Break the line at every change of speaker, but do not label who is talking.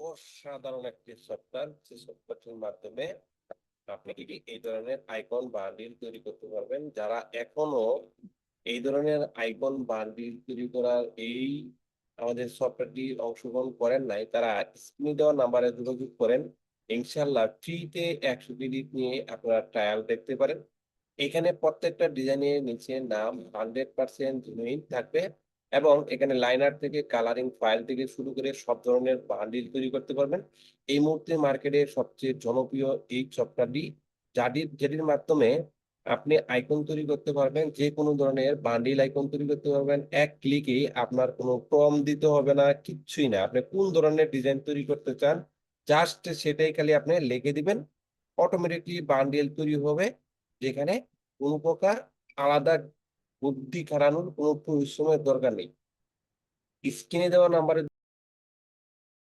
অসাধারণ একটি সফটওয়্যার, যে সফটওয়্যারটির মাধ্যমে আপনি কি এই ধরনের আইকন বান্ডিল তৈরি করতে পারবেন। যারা এখনো এই ধরনের আইকন বান্ডিল তৈরি করার এই আমাদের সফটওয়্যারটি অংশগ্রহণ করেন নাই, তারা স্ক্রিনে দেওয়া নাম্বারে যোগাযোগ করেন। ইনশাল্লাহ ফ্রিতে 100 ক্রেডিট নিয়ে আপনারা ট্রায়াল দেখতে পারেন। এখানে প্রত্যেকটা ডিজাইনের নিচে নাম 100% জেনুইন থাকবে, এবং এখানে লাইনার থেকে কালারিং ফাইল থেকে শুরু করে সব ধরনের বান্ডিল তৈরি করতে পারবেন। এই মুহূর্তে মার্কেটে সবচেয়ে জনপ্রিয় এই সফটওয়্যারটি, যেটির মাধ্যমে আপনি আইকন তৈরি করতে পারবেন, যে কোনো ধরনের বান্ডিল আইকন তৈরি করতে পারবেন এক ক্লিকে। আপনার কোনো প্রম্পট দিতে হবে না, কিচ্ছুই না। আপনি কোন ধরনের ডিজাইন তৈরি করতে চান, জাস্ট সেটাই খালি আপনি লিখে দিবেন, অটোমেটিকলি বান্ডিল তৈরি হবে। যেখানে কোনো প্রকার আলাদা বুদ্ধি খাটানোর কোনো পরিশ্রমের দরকার নেই। স্ক্রিনে দেওয়া নাম্বারে